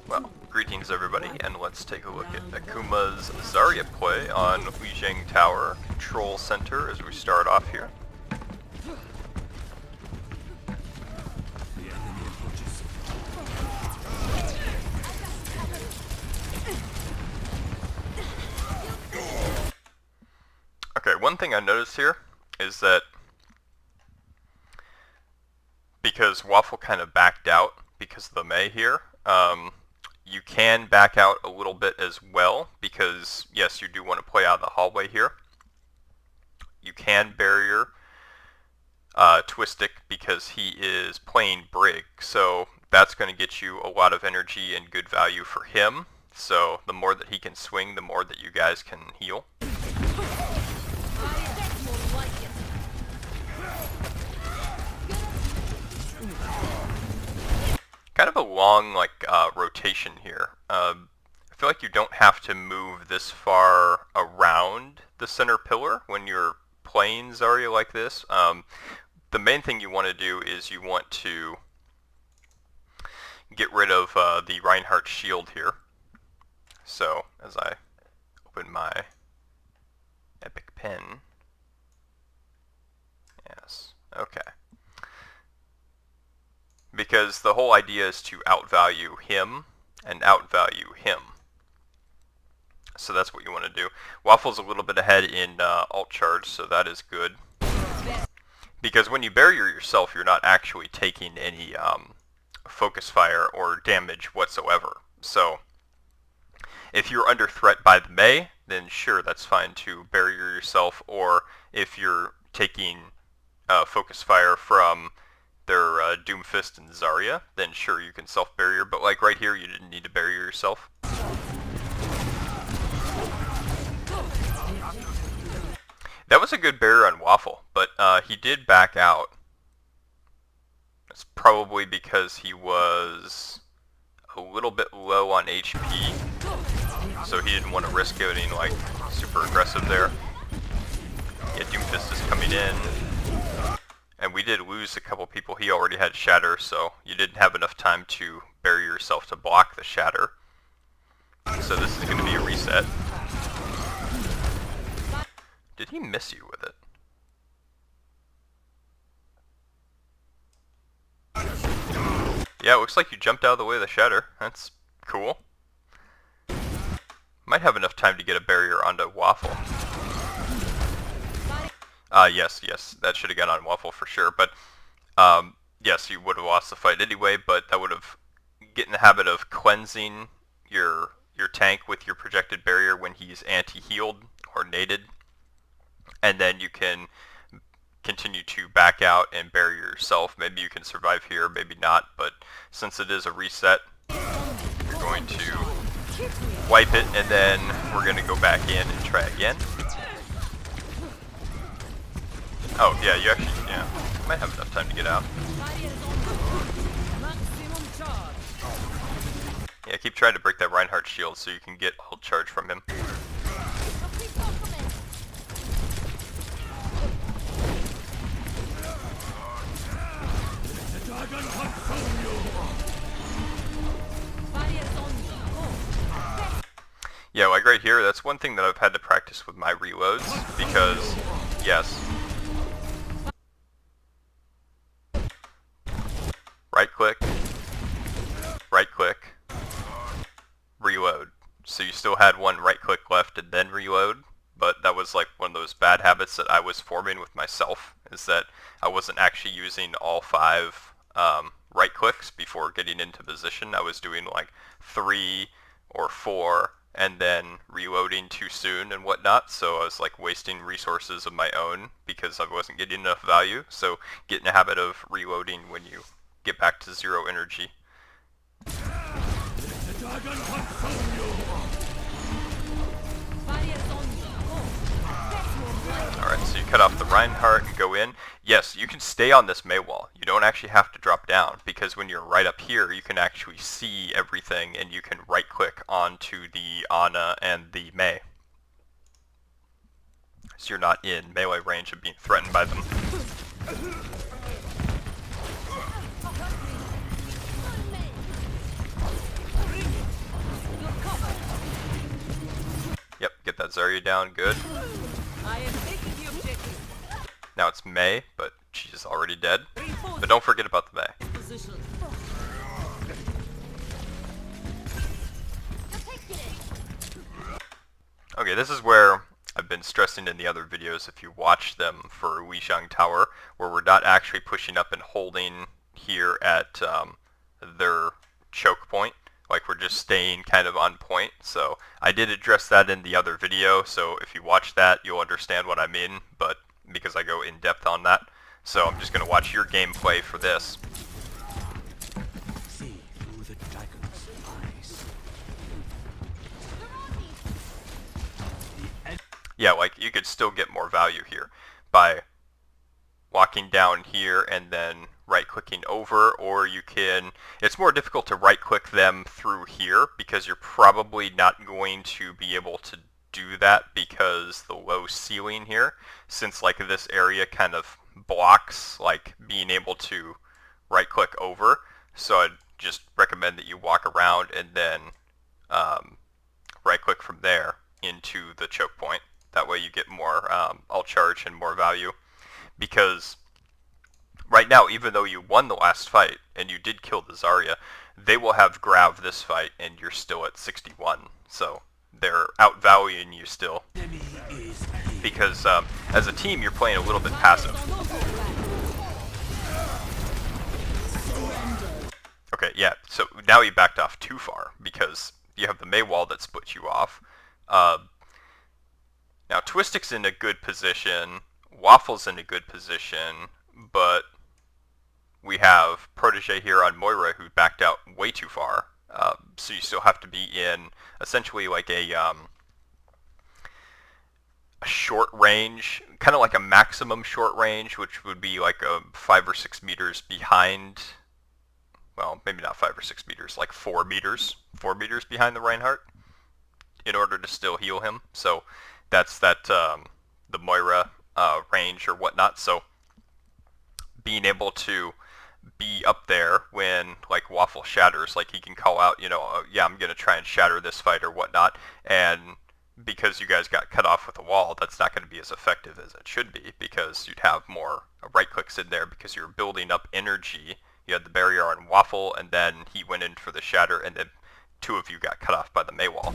Well, greetings everybody, and let's take a look at Akuma's Zarya play on Lijiang Tower Control Center as we start off here. Okay, one thing I noticed here is that because Waffle kind of backed out because of the Mei here, you can back out a little bit as well, because yes, you do want to play out the hallway here. You can barrier Twistic because he is playing Brig, so that's going to get you a lot of energy and good value for him. So the more that he can swing, the more that you guys can heal. Kind of a long rotation here. I feel like you don't have to move this far around the center pillar when you're playing Zarya like this. The main thing you want to do is you want to get rid of the Reinhardt shield here. So as I open my epic pen, yes, okay. Because the whole idea is to outvalue him and outvalue him. So that's what you want to do. Waffle's a little bit ahead in alt charge, so that is good. Because when you barrier yourself, you're not actually taking any focus fire or damage whatsoever. So if you're under threat by the Mei, then sure, that's fine to barrier yourself. Or if you're taking focus fire from their Doomfist and Zarya, then sure, you can self-barrier, but like right here, you didn't need to barrier yourself. That was a good barrier on Waffle, but he did back out. It's probably because he was a little bit low on HP, so he didn't want to risk getting like super aggressive there. Yeah, Doomfist is coming in. And we did lose a couple people. He already had Shatter, so you didn't have enough time to bury yourself to block the Shatter. So this is going to be a reset. Did he miss you with it? Yeah, it looks like you jumped out of the way of the Shatter. That's cool. Might have enough time to get a barrier onto Waffle. Yes, that should have gone on Waffle for sure, but yes, you would have lost the fight anyway, but that would have get in the habit of cleansing your tank with your projected barrier when he's anti-healed or naded, and then you can continue to back out and barrier yourself. Maybe you can survive here, maybe not, but since it is a reset, you're going to wipe it, and then we're going to go back in and try again. Oh, yeah, you actually, yeah, might have enough time to get out. Yeah, keep trying to break that Reinhardt shield so you can get ult charge from him. Yeah, like right here, that's one thing that I've had to practice with my reloads, because, yes, right click, reload. So you still had one right click left and then reload, but that was like one of those bad habits that I was forming with myself, is that I wasn't actually using all 5 right clicks before getting into position. I was doing like 3 or 4 and then reloading too soon and whatnot, so I was like wasting resources of my own because I wasn't getting enough value. So get in the habit of reloading when you get back to 0 energy. Alright, so you cut off the Reinhardt and go in. Yes, you can stay on this Mei wall. You don't actually have to drop down, because when you're right up here, you can actually see everything, and you can right-click onto the Ana and the Mei. So you're not in melee range of being threatened by them. Zarya down, good. I am taking the objective. Now it's Mei, but she's already dead. But don't forget about the Mei. Position. Okay, this is where I've been stressing in the other videos, if you watch them for Lijiang Tower, where we're not actually pushing up and holding here at their choke point. Like, we're just staying kind of on point. So I did address that in the other video, so if you watch that, you'll understand what I mean, but because I go in depth on that. So I'm just going to watch your gameplay for this. See through the dragon's eyes. Yeah, like, you could still get more value here by walking down here and then right-clicking over, or you can... It's more difficult to right-click them through here because you're probably not going to be able to do that because the low ceiling here, since like this area kind of blocks like being able to right-click over. So I'd just recommend that you walk around and then right-click from there into the choke point. That way you get more alt charge and more value. Because right now, even though you won the last fight and you did kill the Zarya, they will have grav this fight and you're still at 61. So they're outvaluing you still. Because as a team, you're playing a little bit passive. Okay, yeah, so now you backed off too far because you have the Mei wall that splits you off. Now Twistic's in a good position, Waffle's in a good position, but we have Protege here on Moira who backed out way too far. So you still have to be in essentially like a short range, kind of like a maximum short range, which would be like 5 or 6 meters behind. Well, maybe not 5 or 6 meters, like 4 meters. 4 meters behind the Reinhardt in order to still heal him. So that's that the Moira range or whatnot. So being able to be up there when like Waffle shatters, like he can call out, you know, yeah, I'm gonna try and shatter this fight or whatnot, and because you guys got cut off with a wall, that's not going to be as effective as it should be, because you'd have more right clicks in there because you're building up energy. You had the barrier on Waffle, and then he went in for the shatter, and then 2 of you got cut off by the Mei wall.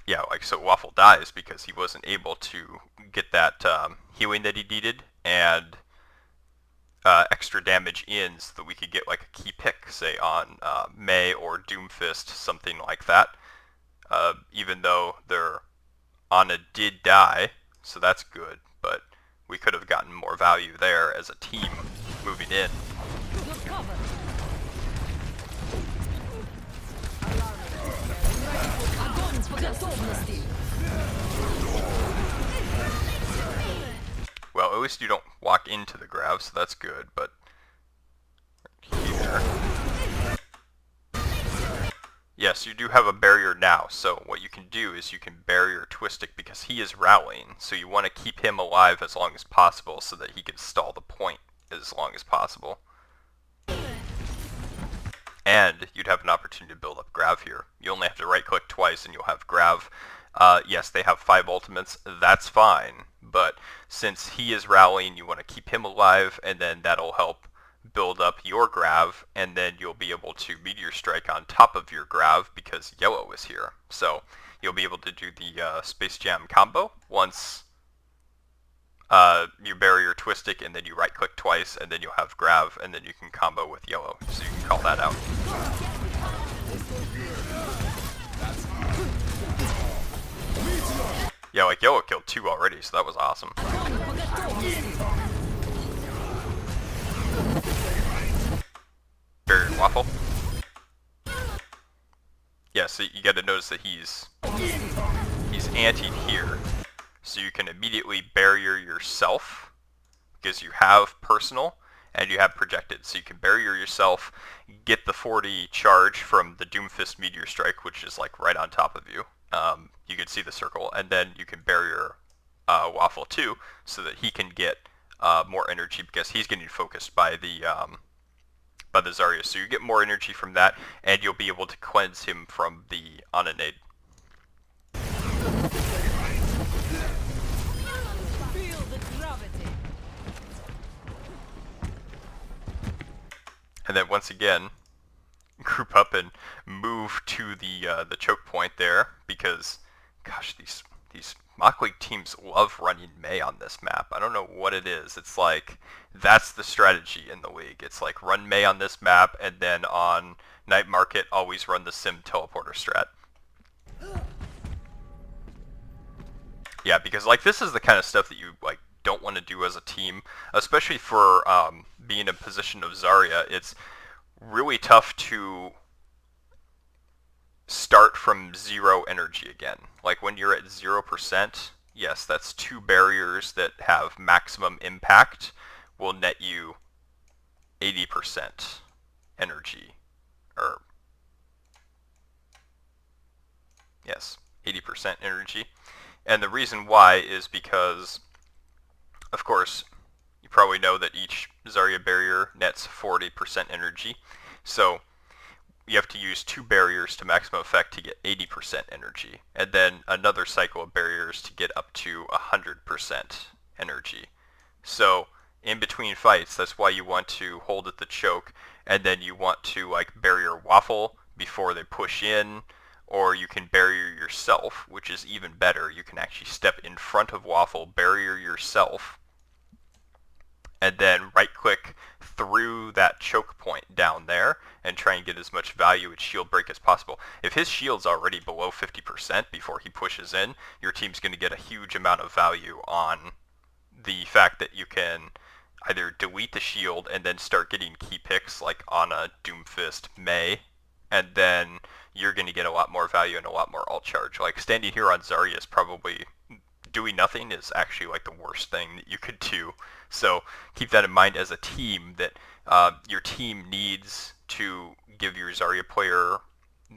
Yeah, like, so Waffle dies because he wasn't able to get that healing that he needed, and extra damage in so that we could get like a key pick, say on Mei or Doomfist, something like that. Even though their Ana did die, so that's good, but we could have gotten more value there as a team moving in. Well, at least you don't walk into the grav, so that's good, but here. Yes, you do have a barrier now, so what you can do is you can barrier Twistic because he is rallying, so you want to keep him alive as long as possible so that he can stall the point as long as possible. And you'd have an opportunity to build up grav here. You only have to right click twice and you'll have grav. Yes, they have 5 ultimates, that's fine, but since he is rallying, you want to keep him alive, and then that'll help build up your grav, and then you'll be able to meteor strike on top of your grav because yellow is here. So you'll be able to do the Space Jam combo once you barrier Twistic, and then you right click twice, and then you'll have grav, and then you can combo with yellow, so you can call that out. Yeah, like yellow killed 2 already, so that was awesome. Barrier Waffle. Yeah, so you gotta notice that he's antied here. So you can immediately barrier yourself, because you have personal, and you have projected. So you can barrier yourself, get the 40 charge from the Doomfist Meteor Strike, which is like right on top of you. You can see the circle, and then you can barrier Waffle too, so that he can get more energy because he's getting focused by the by the Zarya. So you get more energy from that, and you'll be able to cleanse him from the Onanade. Feel the gravity. And then once again, group up and move to the choke point there, because, gosh, these Mock League teams love running Mei on this map. I don't know what it is. It's like, that's the strategy in the league. It's like, run Mei on this map, and then on Night Market, always run the Sim Teleporter strat. Yeah, because, like, this is the kind of stuff that you, like, don't want to do as a team, especially for being in a position of Zarya. It's really tough to start from 0 energy again. Like when you're at 0%, yes, that's 2 barriers that have maximum impact will net you 80% energy. Or, yes, 80% energy. And the reason why is because, of course, you probably know that each Zarya barrier nets 40% energy. So you have to use 2 barriers to maximum effect to get 80% energy, and then another cycle of barriers to get up to 100% energy. So in between fights, that's why you want to hold at the choke, and then you want to like barrier waffle before they push in, or you can barrier yourself, which is even better. You can actually step in front of waffle, barrier yourself, and then right click through that choke point down there and try and get as much value at shield break as possible. If his shield's already below 50% before he pushes in, your team's going to get a huge amount of value on the fact that you can either delete the shield and then start getting key picks like Ana, Doomfist, Mei, and then you're going to get a lot more value and a lot more ult charge. Like standing here on Zarya is probably doing nothing is actually like the worst thing that you could do. So keep that in mind as a team, that your team needs to give your Zarya player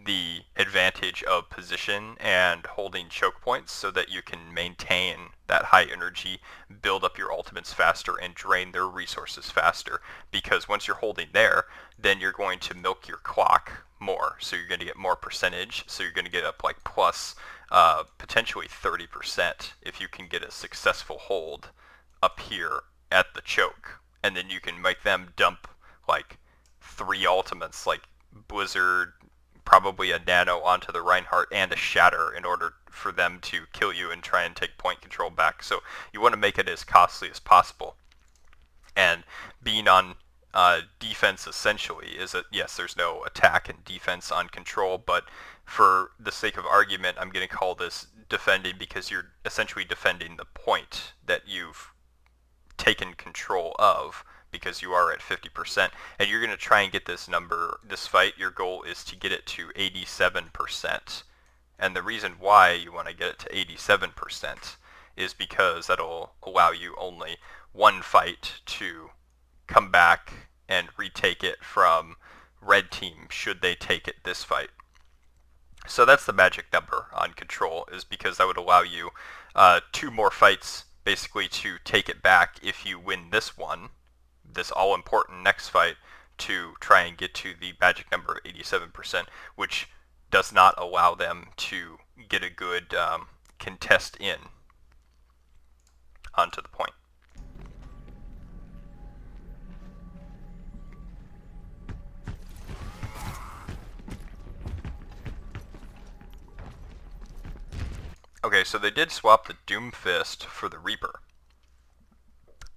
the advantage of position and holding choke points so that you can maintain that high energy, build up your ultimates faster, and drain their resources faster. Because once you're holding there, then you're going to milk your clock more. So you're going to get more percentage, so you're going to get up like plus potentially 30% if you can get a successful hold up here at the choke. And then you can make them dump like 3 ultimates, like Blizzard, probably a Nano onto the Reinhardt, and a Shatter in order for them to kill you and try and take point control back. So you want to make it as costly as possible. And being on defense essentially is that, yes, there's no attack and defense on control, but for the sake of argument, I'm going to call this defending because you're essentially defending the point that you've taken control of, because you are at 50%, and you're going to try and get this number, this fight, your goal is to get it to 87%. And the reason why you want to get it to 87% is because that'll allow you only one fight to come back and retake it from red team should they take it this fight. So that's the magic number on control, is because that would allow you 2 more fights basically to take it back if you win this one, this all-important next fight, to try and get to the magic number of 87%, which does not allow them to get a good contest in onto the point. Okay, so they did swap the Doomfist for the Reaper.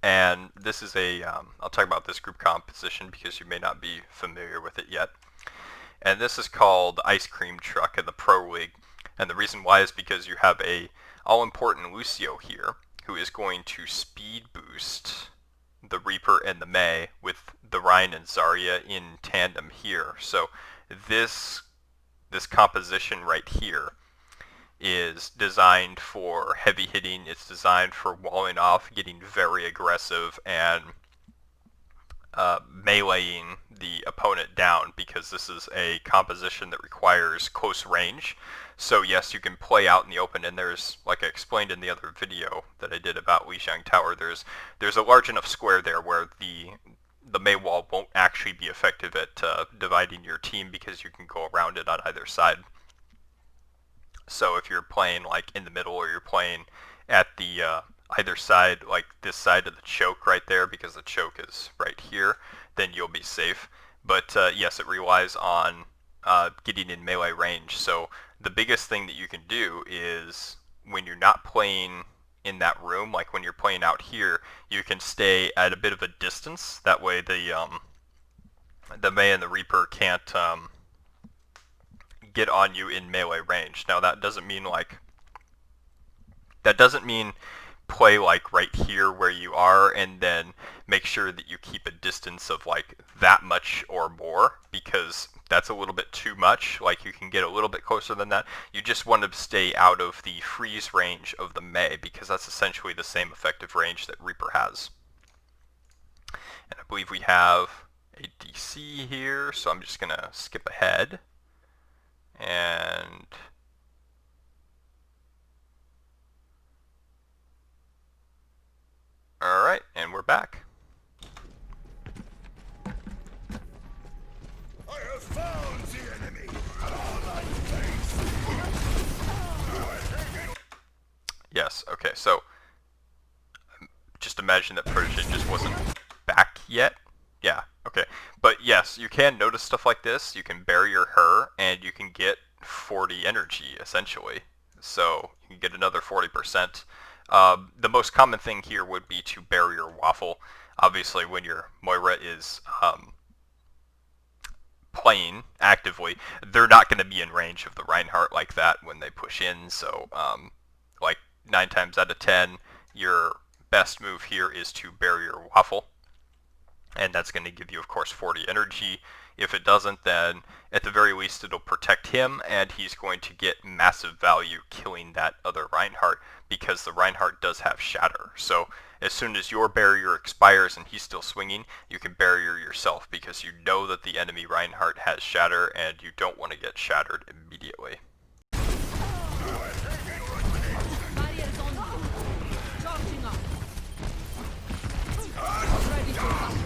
And this is a, I'll talk about this group composition because you may not be familiar with it yet. And this is called Ice Cream Truck in the Pro League. And the reason why is because you have a all-important Lucio here who is going to speed boost the Reaper and the Mei with the Rein and Zarya in tandem here. So this composition right here is designed for heavy hitting. It's designed for walling off, getting very aggressive, and meleeing the opponent down, because this is a composition that requires close range. So yes, you can play out in the open, and there's, like I explained in the other video that I did about Lijiang Tower, there's a large enough square there where the the Mei wall won't actually be effective at dividing your team because you can go around it on either side. So if you're playing like in the middle, or you're playing at the either side, like this side of the choke right there, because the choke is right here, then you'll be safe. But yes, it relies on getting in melee range. So the biggest thing that you can do is when you're not playing in that room, like when you're playing out here, you can stay at a bit of a distance. That way the Mei and the Reaper can't get on you in melee range. Now that doesn't mean play like right here where you are and then make sure that you keep a distance of like that much or more, because that's a little bit too much. Like you can get a little bit closer than that. You just want to stay out of the freeze range of the Mei, because that's essentially the same effective range that Reaper has. And I believe we have a DC here, so I'm just gonna skip ahead and alright, and we're back. I have found the enemy. Yes, okay, so just imagine that Protege just wasn't back yet. Yeah, okay. But yes, you can notice stuff like this. You can barrier her, and you can get 40 energy, essentially. So you can get another 40%. The most common thing here would be to barrier Waffle. Obviously, when your Moira is playing actively, they're not going to be in range of the Reinhardt like that when they push in. So, like 9 times out of 10, your best move here is to barrier Waffle. And that's going to give you, of course, 40 energy. If it doesn't, then at the very least it'll protect him, and he's going to get massive value killing that other Reinhardt, because the Reinhardt does have Shatter. So as soon as your barrier expires and he's still swinging, you can barrier yourself, because you know that the enemy Reinhardt has Shatter, and you don't want to get shattered immediately. Barriers on you. Charging up. Ready for battle.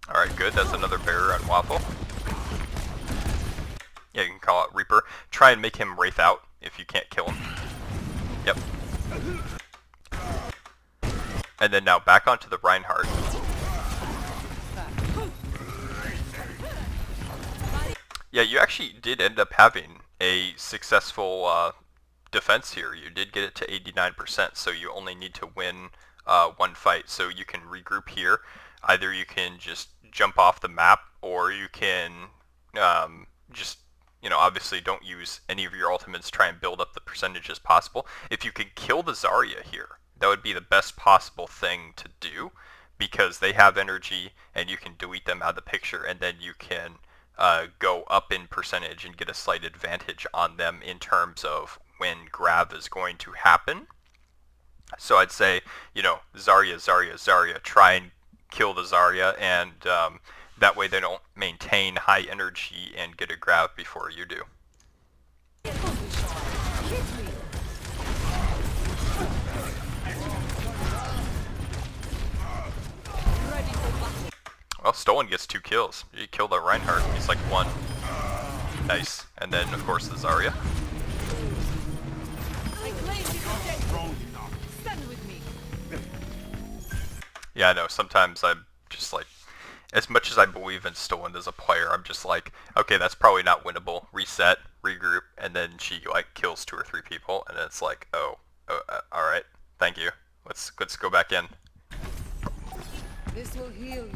Alright, good. That's another barrier on Waffle. Yeah, you can call out Reaper. Try and make him Wraith out if you can't kill him. Yep. And then now back onto the Reinhardt. Yeah, you actually did end up having a successful defense here. You did get it to 89%, so you only need to win one fight. So you can regroup here. Either you can just jump off the map, or you can just, obviously don't use any of your ultimates, try and build up the percentage as possible. If you could kill the Zarya here, that would be the best possible thing to do, because they have energy and you can delete them out of the picture, and then you can go up in percentage and get a slight advantage on them in terms of when grab is going to happen. So I'd say, Zarya, Zarya, Zarya, try and kill the Zarya, and that way they don't maintain high energy and get a grab before you do. Well, Stolen gets 2 kills. You killed the Reinhardt. He's like 1. Nice. And then, of course, the Zarya. I claim this objective. Stand with me. Yeah, I know. Sometimes I'm just like, as much as I believe in Stolen as a player, I'm just like, okay, that's probably not winnable. Reset, regroup, and then she like kills 2 or 3 people, and it's like, all right, thank you. Let's go back in. This will heal you.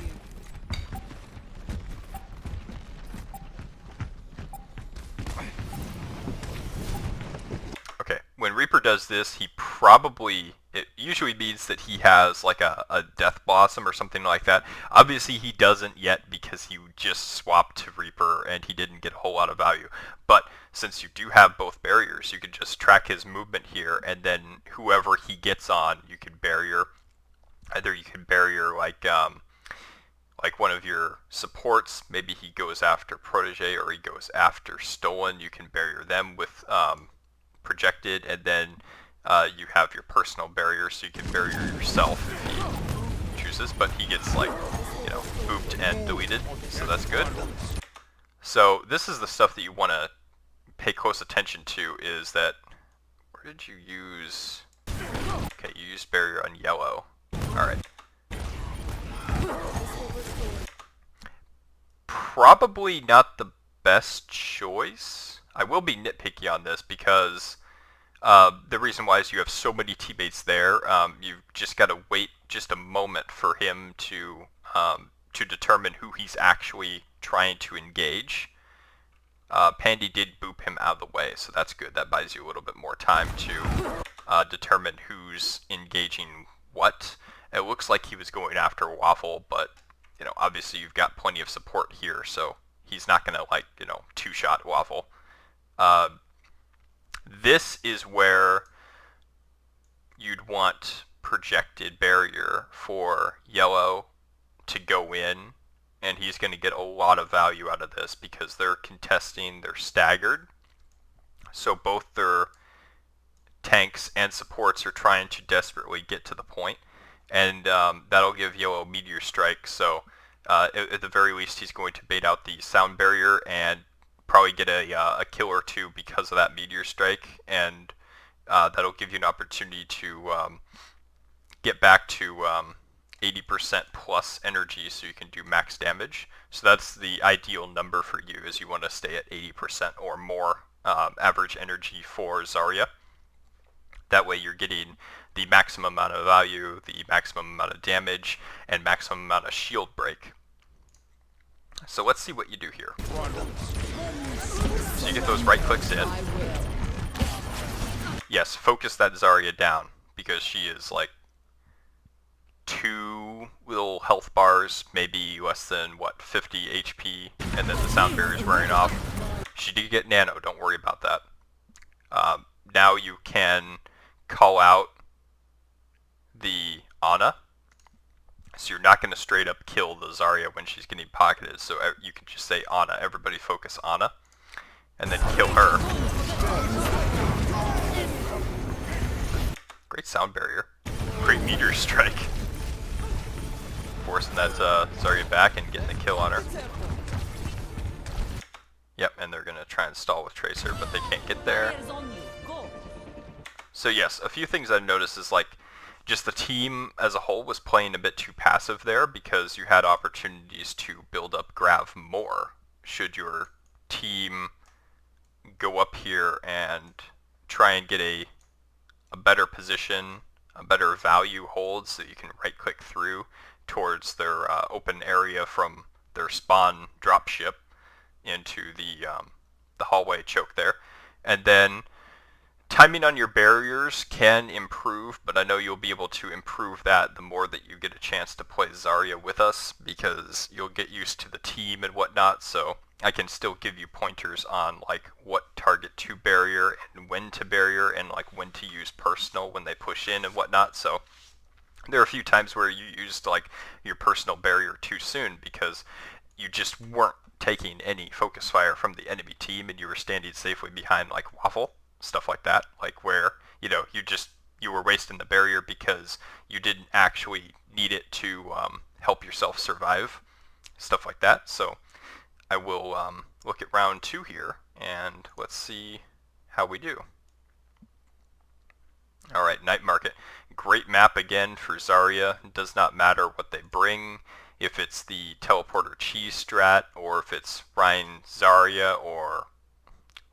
Okay, when Reaper does this, it usually means that he has like a Death Blossom or something like that. Obviously he doesn't yet, because he just swapped to Reaper and he didn't get a whole lot of value. But since you do have both barriers, you can just track his movement here, and then whoever he gets on, you can barrier. Either you can barrier like one of your supports, maybe he goes after Protege or he goes after Stolen, you can barrier them with projected, and then you have your personal barrier, so you can barrier yourself if he chooses, but he gets, like, you know, booped and deleted, so that's good. So this is the stuff that you want to pay close attention to, is that, where did you use, okay, you used barrier on yellow. Alright. Probably not the best choice. I will be nitpicky on this because the reason why is you have so many teammates there. You've just got to wait just a moment for him to determine who he's actually trying to engage. Pandy did boop him out of the way, so that's good. That buys you a little bit more time to determine who's engaging what. It looks like he was going after Waffle, but, you know, obviously you've got plenty of support here, so he's not going to, like, you know, two-shot Waffle. This is where you'd want projected barrier for yellow to go in, and he's going to get a lot of value out of this because they're contesting, they're staggered, so both their tanks and supports are trying to desperately get to the point, and that'll give yellow meteor strike, so at the very least he's going to bait out the sound barrier and probably get a kill or two because of that meteor strike, and that'll give you an opportunity to get back to 80% plus energy so you can do max damage. So that's the ideal number for you, is you want to stay at 80% or more average energy for Zarya. That way you're getting the maximum amount of value, the maximum amount of damage, and maximum amount of shield break. So let's see what you do here. So you get those right clicks in. Yes, focus that Zarya down, because she is like 2 little health bars, maybe less than, what, 50 HP, and then the sound barrier is wearing off. She did get nano, don't worry about that. Now you can call out the Ana. So you're not going to straight up kill the Zarya when she's getting pocketed, so you can just say Ana, everybody focus Ana, and then kill her. Great sound barrier. Great meteor strike. Forcing that Zarya back and getting the kill on her. Yep, and they're going to try and stall with Tracer, but they can't get there. So yes, a few things I've noticed is, like, just the team as a whole was playing a bit too passive there, because you had opportunities to build up Grav more should your team go up here and try and get a better position, a better value hold, so you can right click through towards their open area from their spawn dropship into the hallway choke there. And then timing on your barriers can improve, but I know you'll be able to improve that the more that you get a chance to play Zarya with us, because you'll get used to the team and whatnot, so I can still give you pointers on, like, what target to barrier and when to barrier, and, like, when to use personal when they push in and whatnot. So there are a few times where you used, like, your personal barrier too soon because you just weren't taking any focus fire from the enemy team and you were standing safely behind, like, Waffle. Stuff like that, like where, you know, you were wasting the barrier because you didn't actually need it to help yourself survive, stuff like that. So I will look at round 2 here, and let's see how we do. Alright, Night Market. Great map again for Zarya. It does not matter what they bring, if it's the Teleporter Cheese strat, or if it's Ryan Zarya, or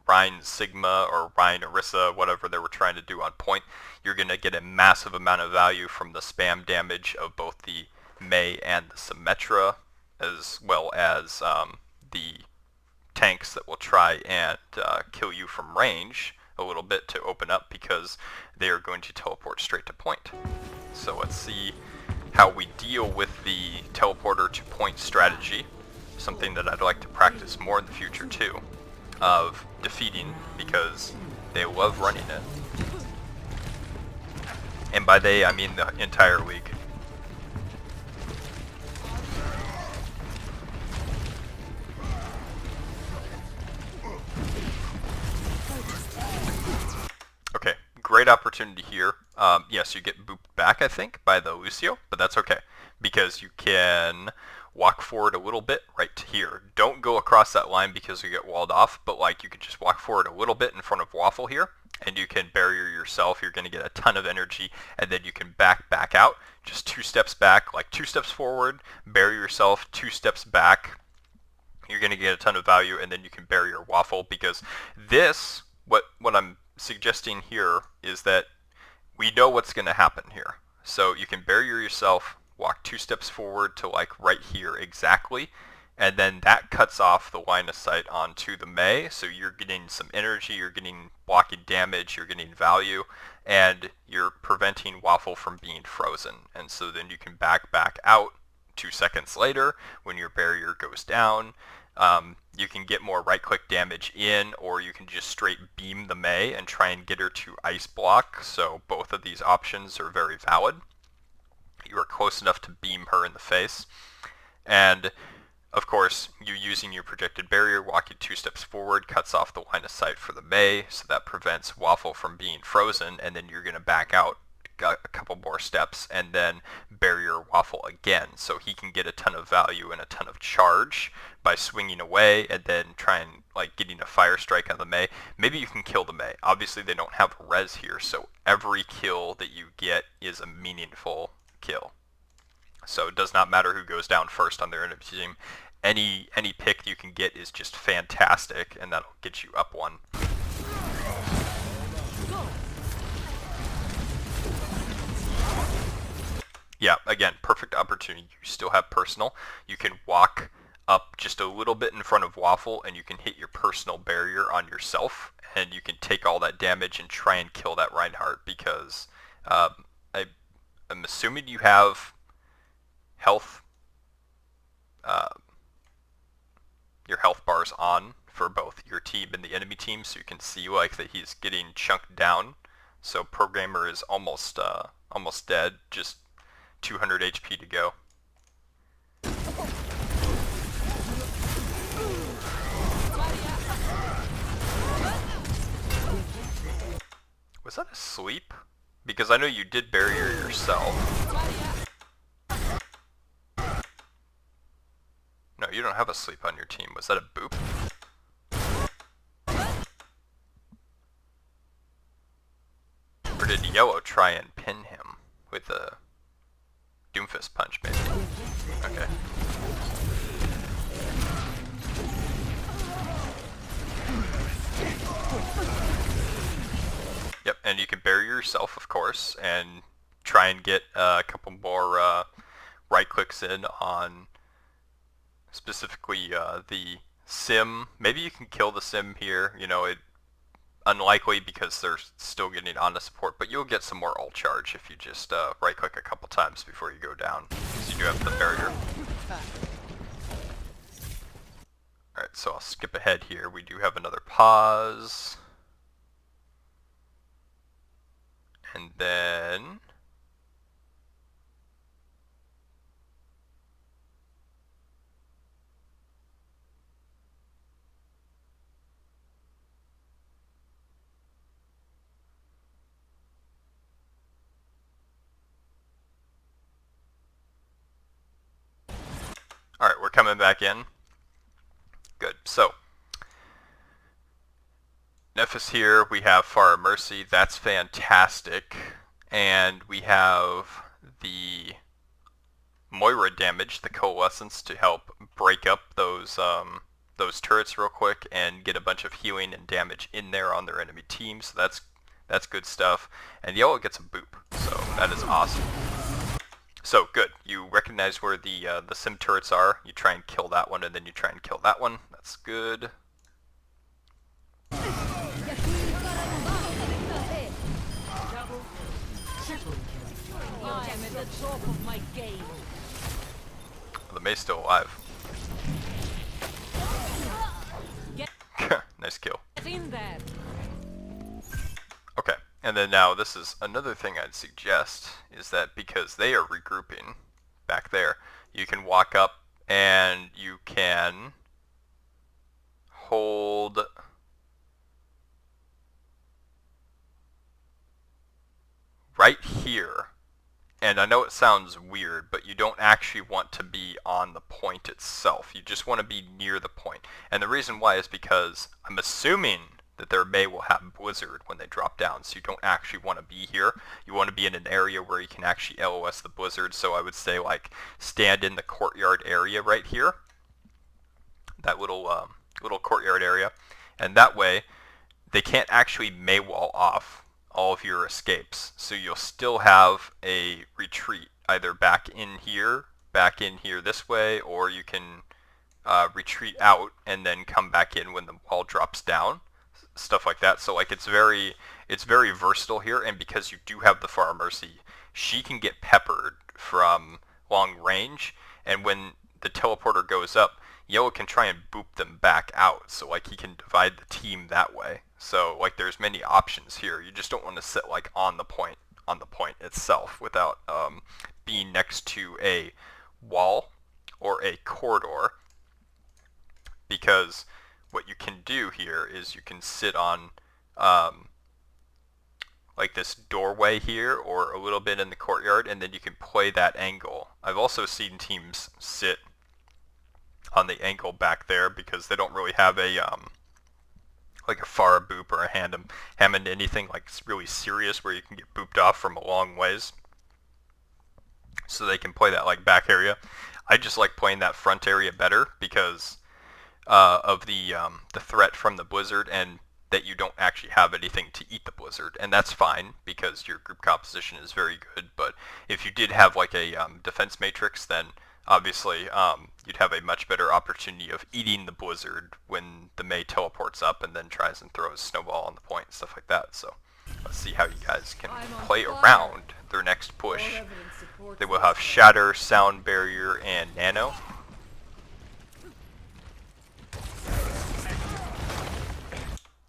Ryan Sigma, or Ryan Orisa, whatever they were trying to do on point. You're going to get a massive amount of value from the spam damage of both the Mei and the Symmetra, as well as the tanks that will try and kill you from range a little bit to open up, because they are going to teleport straight to point. So let's see how we deal with the teleporter to point strategy, something that I'd like to practice more in the future too, of defeating, because they love running it. And by they, I mean the entire league. Okay, great great opportunity here. Yes, you get booped back, I think, by the Lucio, but that's okay, because you can walk forward a little bit right to here. Don't go across that line because you get walled off, but like you can just walk forward a little bit in front of Waffle here, and you can barrier yourself. You're going to get a ton of energy, and then you can back out, just 2 steps back, like 2 steps forward, barrier yourself, 2 steps back. You're going to get a ton of value, and then you can barrier Waffle, because this, what I'm suggesting here is that we know what's going to happen here. So you can barrier yourself, walk 2 steps forward to like right here exactly, and then that cuts off the line of sight onto the Mei, so you're getting some energy, you're getting blocking damage, you're getting value, and you're preventing Waffle from being frozen. And so then you can back out 2 seconds later when your barrier goes down. You can get more right-click damage in, or you can just straight beam the Mei and try and get her to ice block. So both of these options are very valid. You are close enough to beam her in the face. And of course, you using your projected barrier, walking 2 steps forward, cuts off the line of sight for the Mei, so that prevents Waffle from being frozen, and then you're going to back out a couple more steps and then barrier Waffle again, so he can get a ton of value and a ton of charge by swinging away and then trying like getting a fire strike on the Mei. Maybe you can kill the Mei. Obviously they don't have res here, so every kill that you get is a meaningful kill. So it does not matter who goes down first on their enemy team. Any pick you can get is just fantastic, and that'll get you up 1. Yeah, again, perfect opportunity. You still have personal. You can walk up just a little bit in front of Waffle, and you can hit your personal barrier on yourself, and you can take all that damage and try and kill that Reinhardt, because I'm assuming you have health, your health bars on for both your team and the enemy team, so you can see like that he's getting chunked down. So Programmer is almost dead, just 200 HP to go. Was that a sleep? Because I know you did barrier yourself. No, you don't have a sleep on your team. Was that a boop? Or did Yellow try and pin him with a Doomfist punch, maybe? Okay. Yep, and you can bury yourself, of course, and try and get a couple more right clicks in on specifically the sim. Maybe you can kill the sim here. You know, unlikely because they're still getting onto support, but you'll get some more ult charge if you just right click a couple times before you go down, because you do have the barrier. Alright, so I'll skip ahead here. We do have another pause. And then alright, we're coming back in. Good. So Nephis here, we have Far Mercy, that's fantastic. And we have the Moira damage, the Coalescence, to help break up those turrets real quick and get a bunch of healing and damage in there on their enemy team. So that's good stuff. And Yellow gets a boop, so that is awesome. So good, you recognize where the sim turrets are. You try and kill that one, and then you try and kill that one. That's good. I'm at the top of my game. The Mei's still alive. Nice kill. Get in there. Okay, and then now this is another thing I'd suggest, is that because they are regrouping back there, you can walk up and you can hold right here. And I know it sounds weird, but you don't actually want to be on the point itself. You just want to be near the point. And the reason why is because I'm assuming that their Mei will have Blizzard when they drop down, so you don't actually want to be here. You want to be in an area where you can actually LOS the Blizzard, so I would say like stand in the courtyard area right here. That little courtyard area. And that way, they can't actually Mei wall off all of your escapes, so you'll still have a retreat either back in here this way, or you can retreat out and then come back in when the wall drops down, stuff like that. So like it's very versatile here, and because you do have the Far Mercy, she can get peppered from long range, and when the teleporter goes up, Yellow can try and boop them back out, so like he can divide the team that way. So like there's many options here. You just don't want to sit like on the point itself without being next to a wall or a corridor, because what you can do here is you can sit on like this doorway here or a little bit in the courtyard, and then you can play that angle. I've also seen teams sit on the angle back there because they don't really have a like a far boop or a Hammond anything like really serious where you can get booped off from a long ways. So they can play that like back area. I just like playing that front area better because of the threat from the Blizzard, and that you don't actually have anything to eat the Blizzard, and that's fine because your group composition is very good. But if you did have like a defense matrix, then obviously you'd have a much better opportunity of eating the Blizzard when the Mei teleports up and then tries and throws Snowball on the point and stuff like that. So let's see how you guys can play around their next push. They will have Shatter, Sound Barrier, and Nano.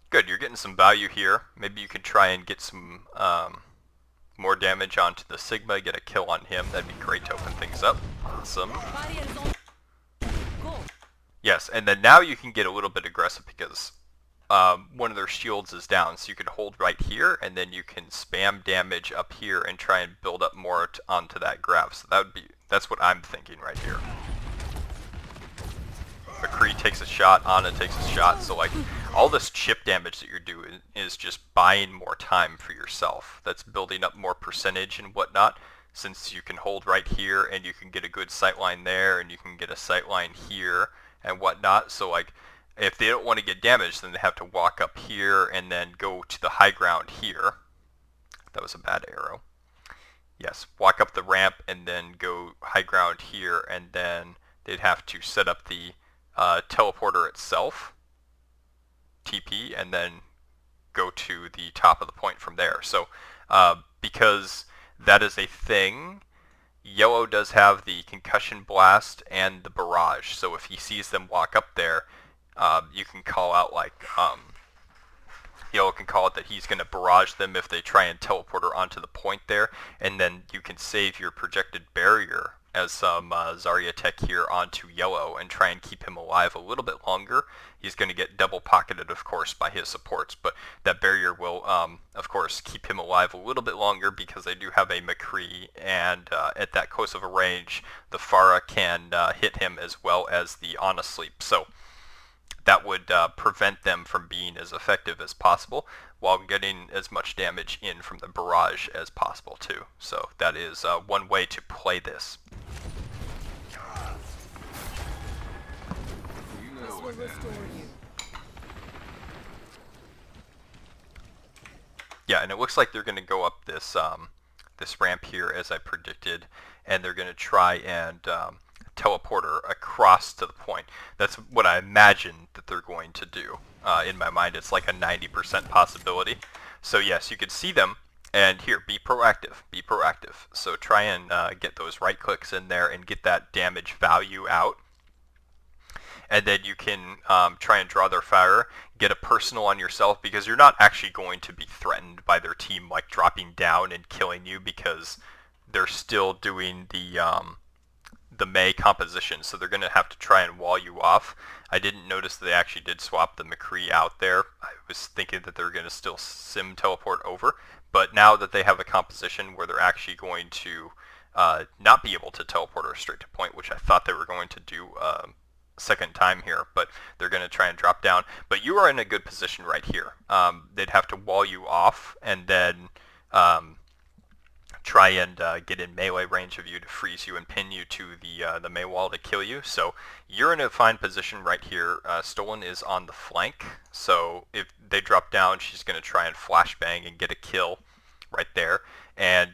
Good, you're getting some value here. Maybe you could try and get some more damage onto the Sigma, get a kill on him. That'd be great to open things up. Awesome. Yes, and then now you can get a little bit aggressive because one of their shields is down, so you can hold right here, and then you can spam damage up here and try and build up more onto that graph. So that's what I'm thinking right here. McCree takes a shot, Ana takes a shot, so like all this chip damage that you're doing is just buying more time for yourself. That's building up more percentage and whatnot, since you can hold right here and you can get a good sightline there and you can get a sightline here and whatnot. So like if they don't want to get damaged, then they have to walk up here and then go to the high ground here. That was a bad arrow. Yes, walk up the ramp and then go high ground here, and then they'd have to set up the teleporter itself, TP, and then go to the top of the point from there. So because that is a thing, Yellow does have the concussion blast and the barrage. So if he sees them walk up there, you can call out like Yellow can call it that he's going to barrage them if they try and teleporter onto the point there, and then you can save your projected barrier as some Zarya tech here onto Yellow and try and keep him alive a little bit longer. He's going to get double pocketed, of course, by his supports, but that barrier will, of course, keep him alive a little bit longer because they do have a McCree, and at that close of a range, the Pharah can hit him as well as the Ana Sleep. So that would prevent them from being as effective as possible while getting as much damage in from the barrage as possible too. So that is one way to play this. This will restore you. Yeah, and it looks like they're going to go up this this ramp here as I predicted, and they're going to try and teleporter across to the point. That's what I imagine that they're going to do. In my mind, it's like a 90% possibility. So yes, you can see them, and here, be proactive, be proactive. So try and get those right clicks in there and get that damage value out. And then you can try and draw their fire, get a personal on yourself, because you're not actually going to be threatened by their team like dropping down and killing you, because they're still doing the Mei composition, so they're going to have to try and wall you off. I didn't notice that they actually did swap the McCree out there. I was thinking that they were going to still sim teleport over, But now that they have a composition where they're actually going to not be able to teleport her straight to point, which I thought they were going to do second time here, but they're going to try and drop down. But you are in a good position right here. They'd have to wall you off and then try and get in melee range of you to freeze you and pin you to the May wall to kill you. So you're in a fine position right here. Stolen is on the flank, so if they drop down, she's going to try and flashbang and get a kill right there. And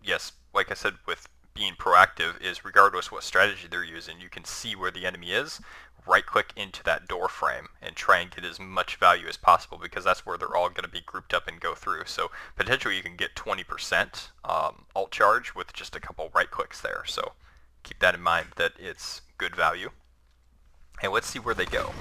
yes, like I said, with being proactive is regardless what strategy they're using, you can see where the enemy is, right click into that door frame and try and get as much value as possible, because that's where they're all going to be grouped up and go through. So potentially you can get 20% alt charge with just a couple right clicks there. So keep that in mind, that it's good value. And let's see where they go.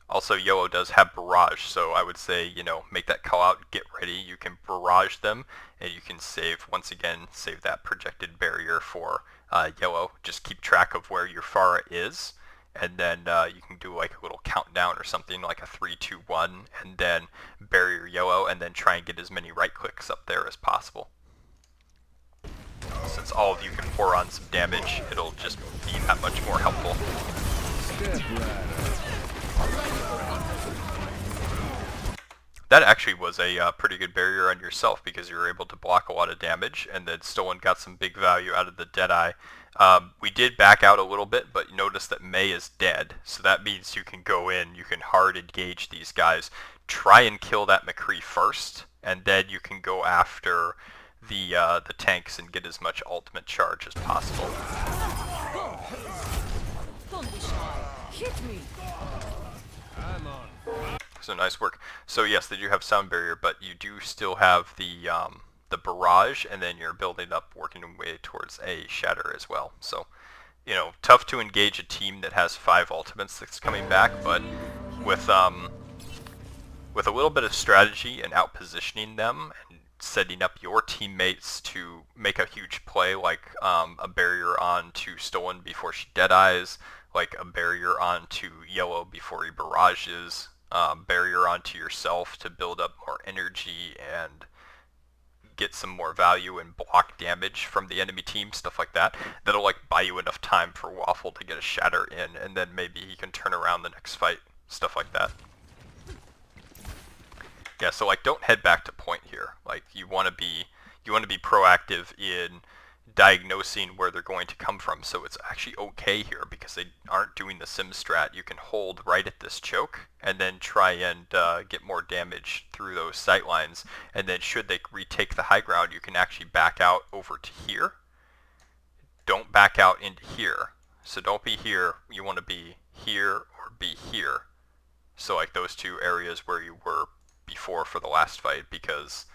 Also, Yolo does have barrage, so I would say, you know, make that call out, get ready. You can barrage them, and you can save, once again, save that projected barrier for Yolo. Just keep track of where your Pharah is, and then you can do like a little countdown or something, like a 3, 2, 1, and then barrier Yolo, and then try and get as many right clicks up there as possible. Since all of you can pour on some damage, it'll just be that much more helpful. That actually was a pretty good barrier on yourself, because you were able to block a lot of damage, and then Stolen got some big value out of the Deadeye. We did back out a little bit, but notice that May is dead, so that means you can go in, you can hard engage these guys, try and kill that McCree first, and then you can go after the tanks and get as much ultimate charge as possible. Don't be shy. Hit me. So nice work. So yes, they do have sound barrier, but you do still have the barrage, and then you're building up, working your way towards a shatter as well. So, you know, tough to engage a team that has 5 ultimates that's coming back, but with a little bit of strategy and out-positioning them and setting up your teammates to make a huge play, like a barrier onto Stolen before she deadeyes, like a barrier onto Yellow before he barrages, barrier onto yourself to build up more energy and get some more value and block damage from the enemy team, stuff like that. That'll like buy you enough time for Waffle to get a shatter in, and then maybe he can turn around the next fight, stuff like that. Yeah, so like don't head back to point here. Like you want to be proactive in diagnosing where they're going to come from. So it's actually okay here because they aren't doing the sim strat. You can hold right at this choke and then try and get more damage through those sight lines. And then should they retake the high ground, you can actually back out over to here. Don't back out into here. So don't be here. You want to be here or be here. So like those two areas where you were before for the last fight, because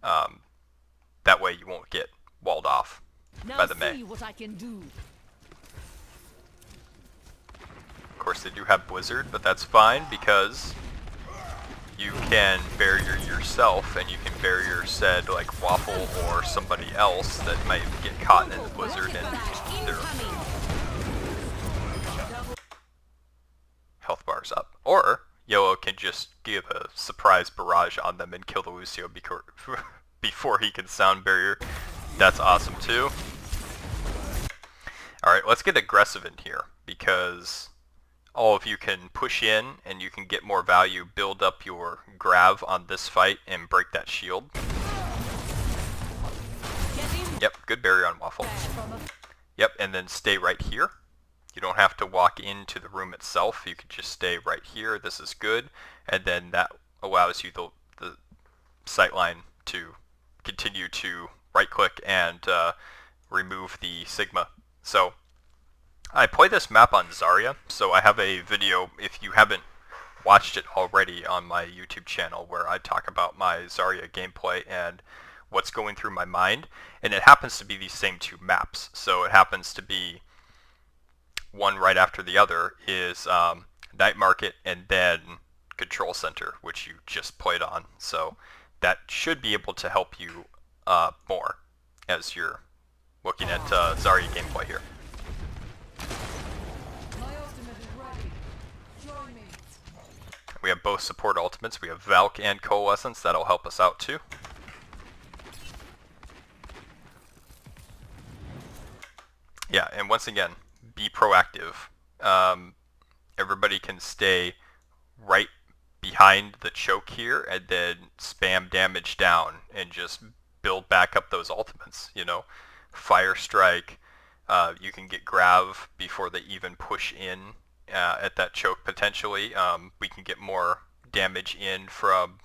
that way you won't get walled off by the May. What I can do. Of course they do have Blizzard, but that's fine because you can barrier yourself, and you can barrier said like Waffle or somebody else that might get caught in the Blizzard and their health bars up. Or Yellow can just give a surprise barrage on them and kill the Lucio before he can sound barrier. That's awesome too. Alright, let's get aggressive in here, because all of you can push in and you can get more value, build up your grav on this fight, and break that shield. Yep, good barrier on Waffle. Yep, and then stay right here. You don't have to walk into the room itself, you can just stay right here. This is good, and then that allows you the sightline to continue to right click and remove the Sigma. So I play this map on Zarya, so I have a video, if you haven't watched it already, on my YouTube channel where I talk about my Zarya gameplay and what's going through my mind, and it happens to be these same two maps. So it happens to be one right after the other is Night Market and then Control Center, which you just played on. So that should be able to help you more as you're looking at Zarya gameplay here. My ultimate is ready. Join me. We have have both support ultimates. We have Valk and Coalescence. That'll help us out too. Yeah, and once again, be proactive. Everybody can stay right behind the choke here and then spam damage down and just build back up those ultimates, you know. Fire Strike, you can get Grav before they even push in at that choke potentially. We can get more damage in from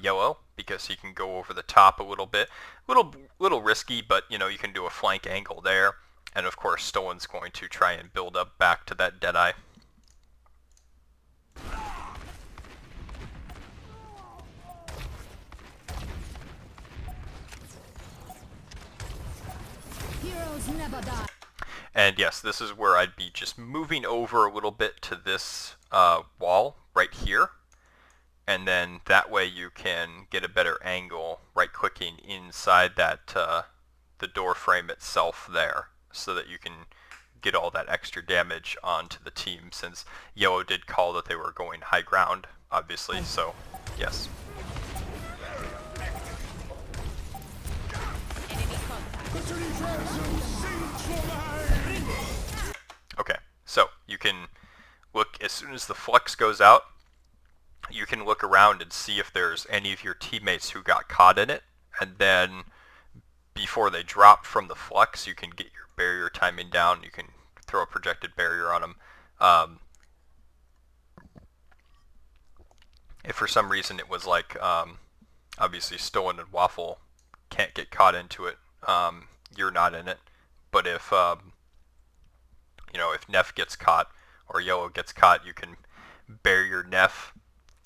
Yellow because he can go over the top a little bit. Little risky, but you know, you can do a flank angle there. And of course, Stolen's going to try and build up back to that Deadeye. Heroes never die. And yes, this is where I'd be just moving over a little bit to this wall right here. And then that way you can get a better angle right-clicking inside that the door frame itself there, so that you can get all that extra damage onto the team, since Yellow did call that they were going high ground, obviously, so yes. Okay, so you can look, as soon as the flux goes out, you can look around and see if there's any of your teammates who got caught in it, and then before they drop from the flux, you can get your barrier timing down. You can throw a projected barrier on them. If for some reason it was like, obviously Stolen and Waffle can't get caught into it, you're not in it. But if, you know, if Neff gets caught or Yellow gets caught, you can barrier Neff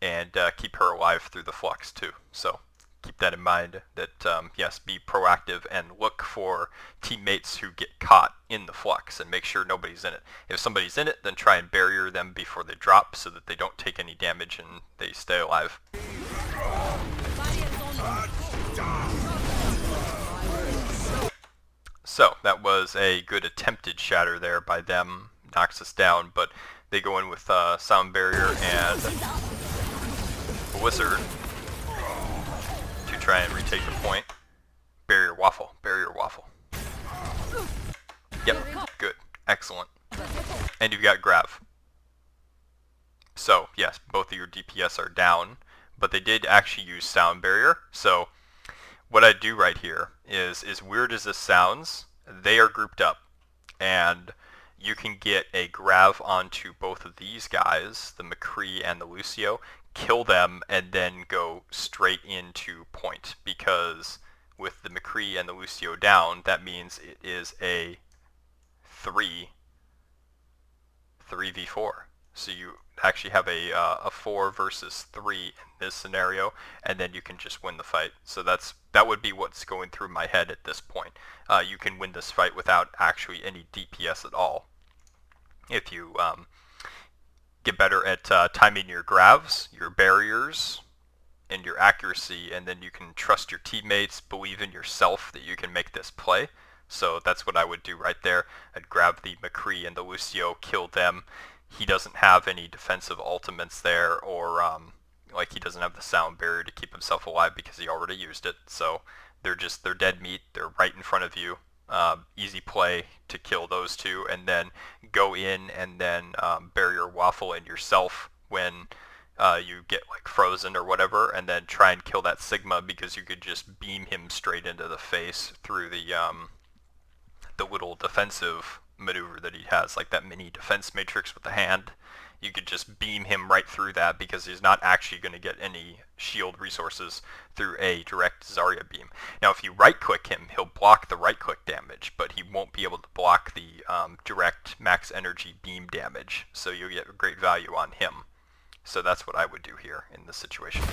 and keep her alive through the flux too. So keep that in mind, that yes, be proactive and look for teammates who get caught in the flux and make sure nobody's in it. If somebody's in it, then try and barrier them before they drop so that they don't take any damage and they stay alive. So that was a good attempted shatter there by them, knocks us down, but they go in with sound barrier and Blizzard to try and retake the point. Barrier Waffle, barrier Waffle. Yep, good, excellent. And you've got Grav. So yes, both of your DPS are down, but they did actually use sound barrier. So what I do right here is, as weird as this sounds, they are grouped up, and you can get a Grav onto both of these guys, the McCree and the Lucio, kill them, and then go straight into point, because with the McCree and the Lucio down, that means it is a 3v4. So you actually have a 4 versus 3 in this scenario, and then you can just win the fight. So that would be what's going through my head at this point. You can win this fight without actually any DPS at all, if you get better at timing your Gravs, your barriers, and your accuracy, and then you can trust your teammates, believe in yourself that you can make this play. So that's what I would do right there. I'd grab the McCree and the Lucio, kill them. He doesn't have any defensive ultimates there, or like he doesn't have the sound barrier to keep himself alive because he already used it. So they're dead meat. They're right in front of you. Easy play to kill those two, and then go in and then barrier Waffle and yourself when you get like frozen or whatever, and then try and kill that Sigma, because you could just beam him straight into the face through the little defensive maneuver that he has, like that mini defense matrix with the hand. You could just beam him right through that, because he's not actually going to get any shield resources through a direct Zarya beam. Now if you right click him, he'll block the right click damage, but he won't be able to block the direct max energy beam damage, so you'll get great value on him. So that's what I would do here in this situation.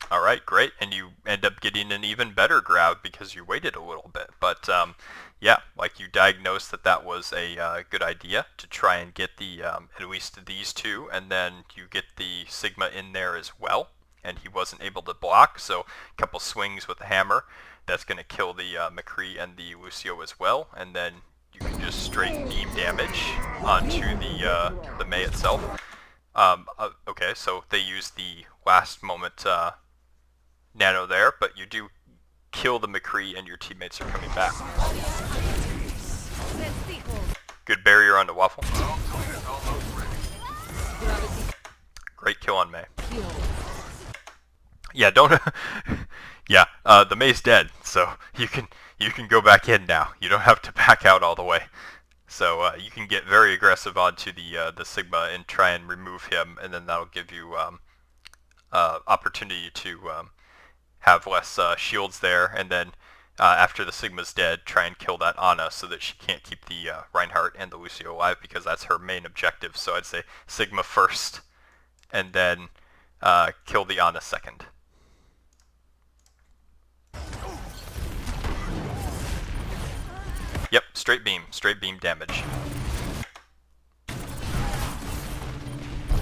Alright, great, and you end up getting an even better grab because you waited a little bit. But yeah, like, you diagnosed that was a good idea to try and get the at least these two, and then you get the Sigma in there as well, and he wasn't able to block, so a couple swings with the hammer, that's going to kill the McCree and the Lucio as well, and then you can just straight beam damage onto the Mei itself. Okay, so they use the last moment nano there, but you do kill the McCree and your teammates are coming back. Good barrier onto Waffle. Great kill on Mei. Yeah, don't. Yeah, the Mei's dead, so you can go back in now. You don't have to back out all the way. So you can get very aggressive onto the Sigma and try and remove him, and then that'll give you opportunity to have less shields there, and then after the Sigma's dead, try and kill that Ana so that she can't keep the Reinhardt and the Lucio alive, because that's her main objective. So I'd say Sigma first, and then kill the Ana second. Yep, straight beam damage.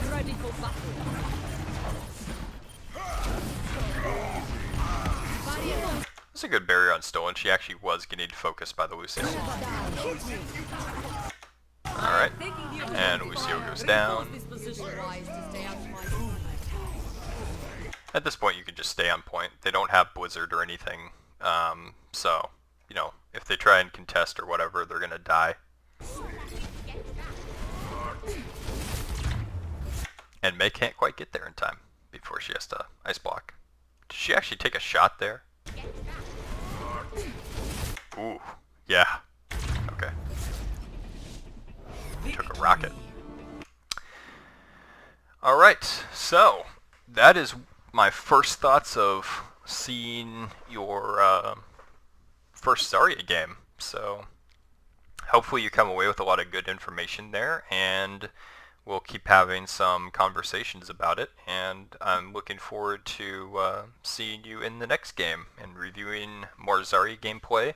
Ready for battle. That's a good barrier on Stolen. She actually was getting focused by the Lucio. Alright, and Lucio goes down. At this point you can just stay on point. They don't have Blizzard or anything, so, you know, if they try and contest or whatever, they're gonna die. And Mei can't quite get there in time before she has to ice block. Did she actually take a shot there? Ooh, yeah. Okay. Took a rocket. Alright, so that is my first thoughts of seeing your first Zarya game. So hopefully you come away with a lot of good information there, and we'll keep having some conversations about it, and I'm looking forward to seeing you in the next game and reviewing more Zarya gameplay,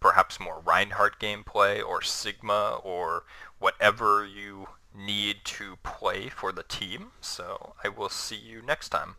perhaps more Reinhardt gameplay or Sigma or whatever you need to play for the team. So I will see you next time.